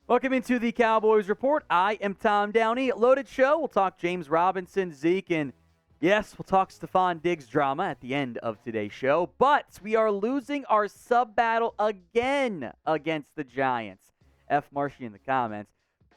Welcome into the Cowboys Report. I am Tom Downey. Loaded show. We'll talk James Robinson, Zeke, and yes, we'll talk Stefon Diggs drama at the end of today's show. But we are losing our sub battle again against the Giants. F. Marshy in the comments.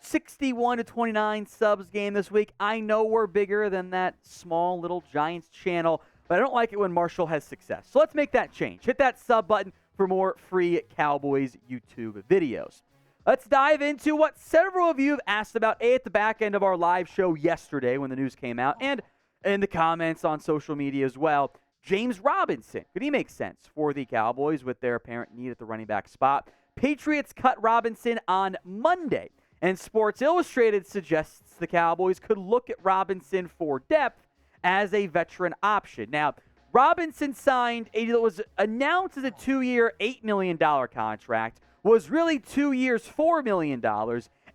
61-29 subs game this week. I know we're bigger than that small little Giants channel, but I don't like it when Marshall has success. So let's make that change. Hit that sub button for more free Cowboys YouTube videos. Let's dive into what several of you have asked about at the back end of our live show yesterday when the news came out, and in the comments on social media as well. James Robinson. Could he make sense for the Cowboys with their apparent need at the running back spot? Patriots cut Robinson on Monday, and Sports Illustrated suggests the Cowboys could look at Robinson for depth as a veteran option. Now, Robinson signed that was announced as a 2-year, $8 million contract, was really 2 years, $4 million,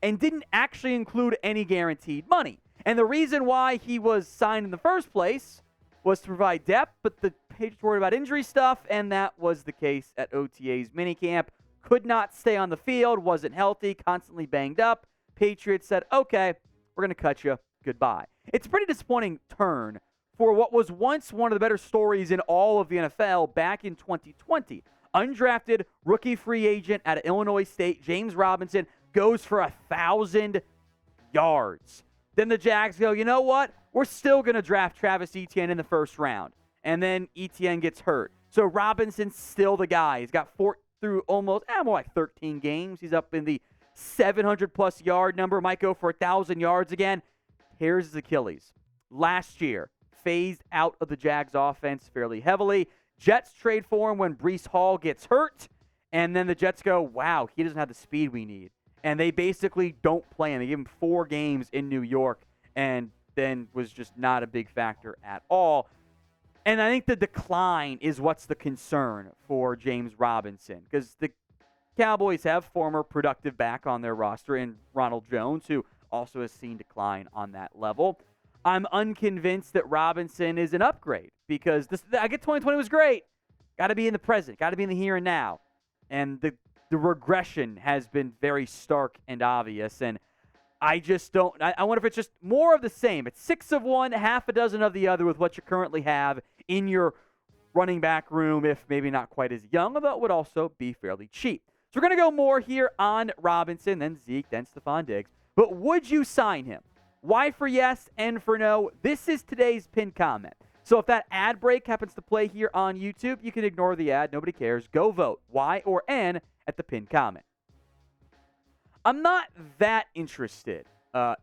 and didn't actually include any guaranteed money. And the reason why he was signed in the first place was to provide depth, but the Patriots worried about injury stuff, and that was the case at OTA's minicamp. Could not stay on the field, wasn't healthy, constantly banged up. Patriots said, okay, we're going to cut you. Goodbye. It's a pretty disappointing turn for what was once one of the better stories in all of the NFL back in 2020. Undrafted rookie free agent out of Illinois State, James Robinson, goes for 1,000 yards. Then the Jags go, you know what? We're still going to draft Travis Etienne in the first round. And then Etienne gets hurt. So Robinson's still the guy. He's got more like 13 games. He's up in the 700-plus yard number. Might go for 1,000 yards again. Here's his Achilles. Last year, phased out of the Jags offense fairly heavily. Jets trade for him when Breece Hall gets hurt. And then the Jets go, wow, he doesn't have the speed we need. And they basically don't play him. They give him 4 games in New York and then was just not a big factor at all. And I think the decline is what's the concern for James Robinson, because the Cowboys have former productive back on their roster in Ronald Jones, who also has seen decline on that level. I'm unconvinced that Robinson is an upgrade because I get 2020 was great. Got to be in the present, got to be in the here and now. And the regression has been very stark and obvious. And I just don't. I wonder if it's just more of the same. It's 6 of one, half a dozen of the other with what you currently have in your running back room, if maybe not quite as young, although it would also be fairly cheap. So we're going to go more here on Robinson, then Zeke, then Stefon Diggs. But would you sign him? Y for yes, N for no. This is today's pinned comment. So if that ad break happens to play here on YouTube, you can ignore the ad. Nobody cares. Go vote Y or N at the pinned comment. I'm not that interested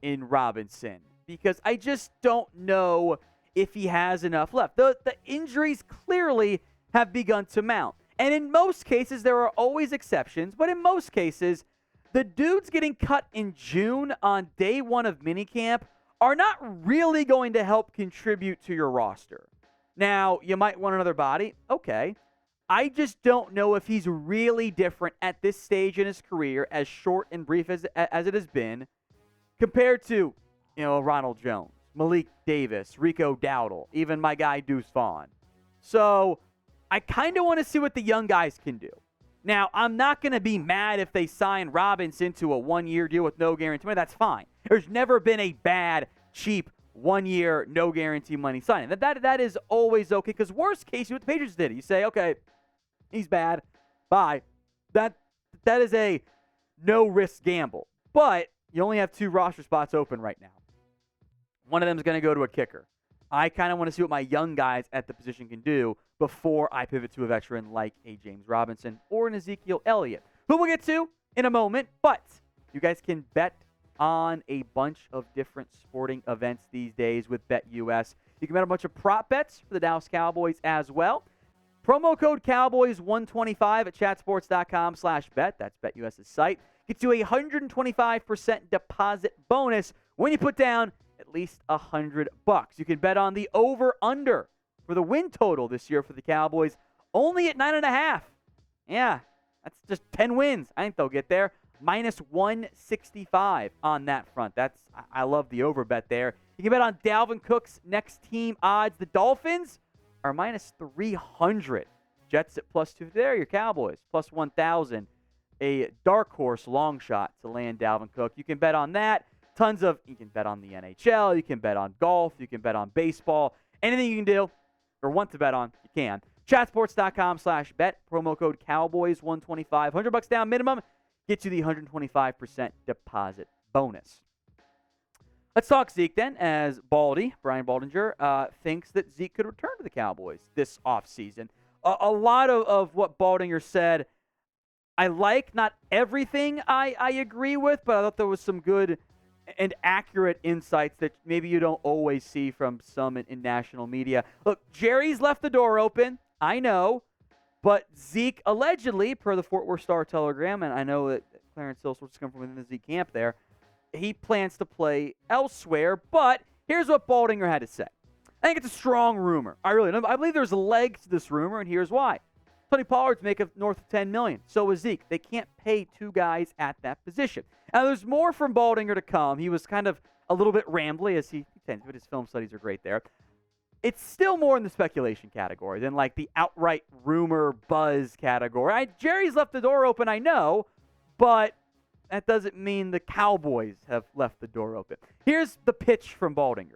in Robinson because I just don't know if he has enough left. The injuries clearly have begun to mount. And in most cases, there are always exceptions, but in most cases, the dudes getting cut in June on day 1 of minicamp are not really going to help contribute to your roster. Now, you might want another body. Okay. I just don't know if he's really different at this stage in his career, as short and brief as it has been, compared to, Ronald Jones, Malik Davis, Rico Dowdle, even my guy Deuce Vaughn. So I kind of want to see what the young guys can do. Now, I'm not going to be mad if they sign Robinson to a 1-year deal with no guarantee money. That's fine. There's never been a bad, cheap 1-year, no guarantee money signing. That is always okay, because worst case, what the Patriots did, you say, okay, he's bad, bye. That is a no-risk gamble. But you only have 2 roster spots open right now. One of them is going to go to a kicker. I kind of want to see what my young guys at the position can do before I pivot to a veteran like a James Robinson or an Ezekiel Elliott, who we'll get to in a moment. But you guys can bet on a bunch of different sporting events these days with BetUS. You can bet a bunch of prop bets for the Dallas Cowboys as well. Promo code Cowboys125 at chatsports.com/bet. That's BetUS's site. Gets you a 125% deposit bonus when you put down at least $100. You can bet on the over-under for the win total this year for the Cowboys, only at 9.5. Yeah, that's just 10 wins. I think they'll get there. Minus 165 on that front. I love the over bet there. You can bet on Dalvin Cook's next team odds. The Dolphins are minus 300. Jets at plus 2. There, your Cowboys, plus 1,000. a dark horse long shot to land Dalvin Cook. You can bet on that. You can bet on the NHL. You can bet on golf. You can bet on baseball. Anything you can do or want to bet on, you can. Chatsports.com/bet. Promo code Cowboys125. $100 down minimum. Get you the 125% deposit bonus. Let's talk Zeke then, as Brian Baldinger, thinks that Zeke could return to the Cowboys this offseason. A lot of what Baldinger said, I like. Not everything I agree with, but I thought there was some good and accurate insights that maybe you don't always see from some in national media. Look, Jerry's left the door open. I know. But Zeke, allegedly, per the Fort Worth Star-Telegram, and I know that Clarence Hill sorts come from within the Zeke camp there, he plans to play elsewhere. But here's what Baldinger had to say. I think it's a strong rumor. I believe there's a leg to this rumor, and here's why. Tony Pollard's making north of $10 million. So is Zeke. They can't pay two guys at that position. Now, there's more from Baldinger to come. He was kind of a little bit rambly, as he tends, but his film studies are great there. It's still more in the speculation category than like the outright rumor buzz category. Jerry's left the door open, I know, but that doesn't mean the Cowboys have left the door open. Here's the pitch from Baldy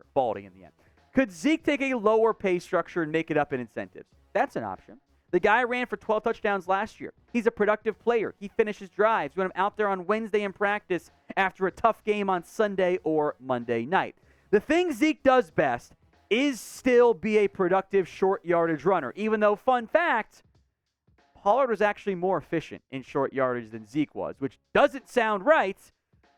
in the end. Could Zeke take a lower pay structure and make it up in incentives? That's an option. The guy ran for 12 touchdowns last year. He's a productive player. He finishes drives. We want him out there on Wednesday in practice after a tough game on Sunday or Monday night. The thing Zeke does best is still be a productive short yardage runner, even though, fun fact, Pollard was actually more efficient in short yardage than Zeke was, which doesn't sound right,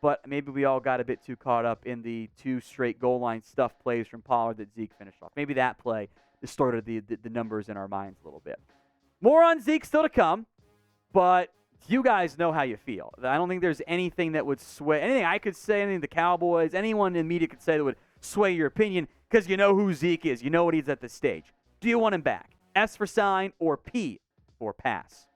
but maybe we all got a bit too caught up in the two straight goal line stuff plays from Pollard that Zeke finished off. Maybe that play distorted the numbers in our minds a little bit. More on Zeke still to come, but you guys know how you feel. I don't think there's anything that would sway, anything I could say, anything the Cowboys, anyone in media could say that would sway your opinion, because you know who Zeke is. You know what he's at this stage. Do you want him back? S for sign or P for pass?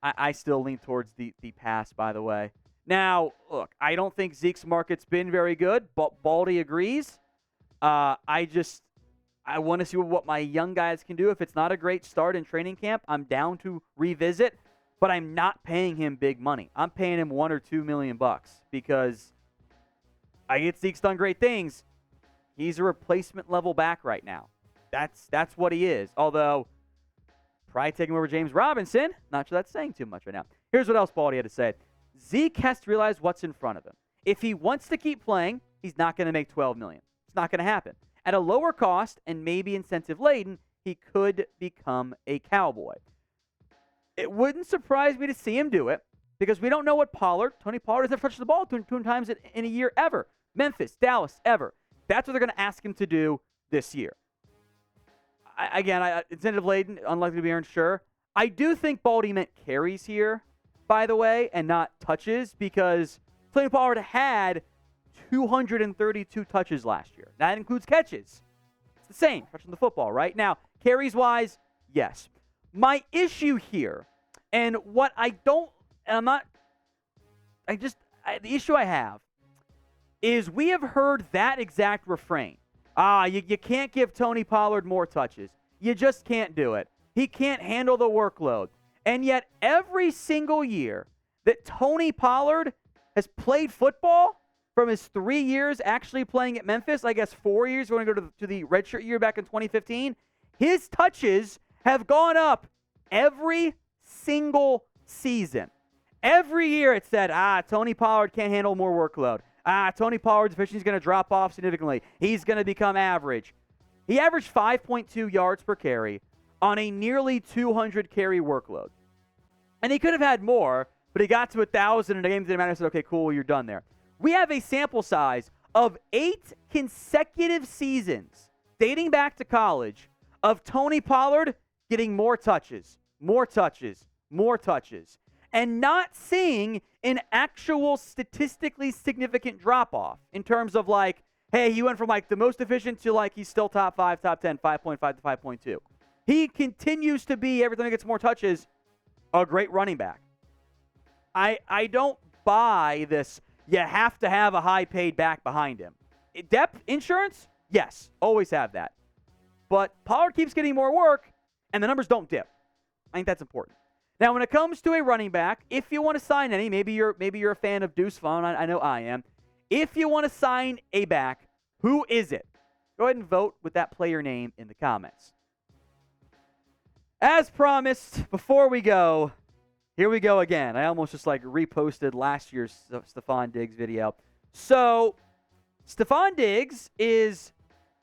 I still lean towards the pass, by the way. Now, look, I don't think Zeke's market's been very good, but Baldy agrees. I want to see what my young guys can do. If it's not a great start in training camp, I'm down to revisit, but I'm not paying him big money. I'm paying him $1 or $2 million because I get Zeke's done great things. He's a replacement level back right now. That's what he is. Although, probably taking over James Robinson. Not sure that's saying too much right now. Here's what else Baldy had to say. Zeke has to realize what's in front of him. If he wants to keep playing, he's not going to make $12 million. It's not going to happen. At a lower cost and maybe incentive-laden, he could become a Cowboy. It wouldn't surprise me to see him do it because we don't know what Tony Pollard has never touched the ball two times in a year ever. Memphis, Dallas, ever. That's what they're going to ask him to do this year. Incentive-laden, unlikely to be earned, sure. I do think Baldy meant carries here, by the way, and not touches because Tony Pollard had 232 touches last year. That includes catches. It's the same, touching the football, right? Now, carries-wise, yes. My issue here, and what I don't, and I'm not, the issue I have is we have heard that exact refrain. You can't give Tony Pollard more touches. You just can't do it. He can't handle the workload. And yet, every single year that Tony Pollard has played football, from his 3 years actually playing at Memphis, I guess 4 years, we're going to go to the redshirt year back in 2015, his touches have gone up every single season. Every year it said, Tony Pollard can't handle more workload. Tony Pollard's efficiency is going to drop off significantly. He's going to become average. He averaged 5.2 yards per carry on a nearly 200 carry workload. And he could have had more, but he got to 1,000 and the game didn't matter. I said, okay, cool, you're done there. We have a sample size of 8 consecutive seasons dating back to college of Tony Pollard getting more touches, and not seeing an actual statistically significant drop-off in terms of like, hey, he went from like the most efficient to like he's still top 5, top 10, 5.5 to 5.2. He continues to be, every time he gets more touches, a great running back. I don't buy this. You have to have a high-paid back behind him. Depth insurance? Yes, always have that. But Pollard keeps getting more work, and the numbers don't dip. I think that's important. Now, when it comes to a running back, if you want to sign any, maybe you're a fan of Deuce Vaughn. I know I am. If you want to sign a back, who is it? Go ahead and vote with that player name in the comments. As promised, before we go, here we go again. I almost just reposted last year's Stefon Diggs video. So, Stefon Diggs is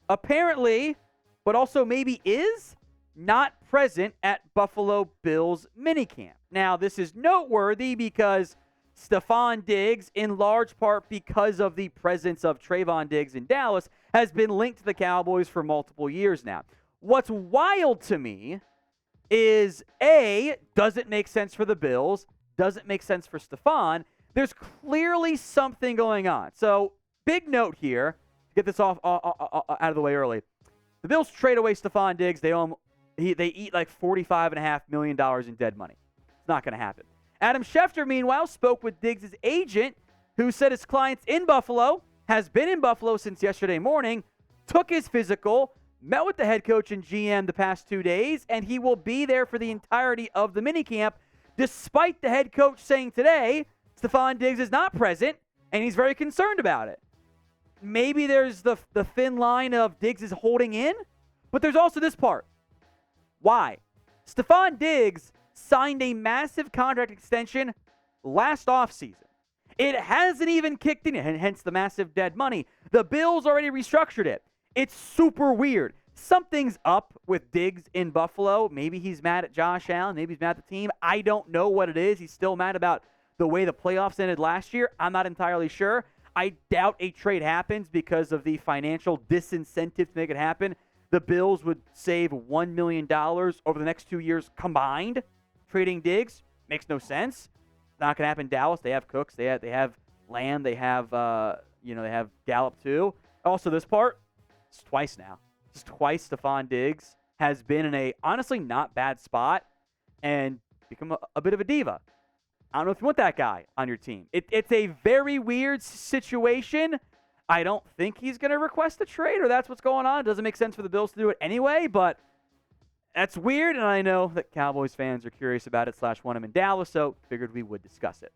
apparently, but also maybe is, not present at Buffalo Bills minicamp. Now, this is noteworthy because Stefon Diggs, in large part because of the presence of Trevon Diggs in Dallas, has been linked to the Cowboys for multiple years now. What's wild to me is, A, doesn't make sense for the Bills, doesn't make sense for Stefon. There's clearly something going on. So, big note here, to get this out of the way early. The Bills trade away Stefon Diggs. They eat $45.5 million in dead money. It's not going to happen. Adam Schefter, meanwhile, spoke with Diggs' agent, who said his client's in Buffalo, has been in Buffalo since yesterday morning, took his physical, met with the head coach and GM the past 2 days, and he will be there for the entirety of the minicamp, despite the head coach saying today Stefon Diggs is not present, and he's very concerned about it. Maybe there's the thin line of Diggs is holding in, but there's also this part. Why? Stefon Diggs signed a massive contract extension last offseason. It hasn't even kicked in, and hence the massive dead money. The Bills already restructured it. It's super weird. Something's up with Diggs in Buffalo. Maybe he's mad at Josh Allen. Maybe he's mad at the team. I don't know what it is. He's still mad about the way the playoffs ended last year. I'm not entirely sure. I doubt a trade happens because of the financial disincentive to make it happen. The Bills would save $1 million over the next 2 years combined. Trading Diggs makes no sense. Not going to happen in Dallas. They have Cooks. They have Lamb. They have they have Gallup too. Also, this part, it's twice now. Just twice Stefon Diggs has been in a honestly not bad spot and become a bit of a diva. I don't know if you want that guy on your team. It's a very weird situation. I don't think he's going to request a trade, or that's what's going on. It doesn't make sense for the Bills to do it anyway, but that's weird, and I know that Cowboys fans are curious about it / want him in Dallas, so figured we would discuss it.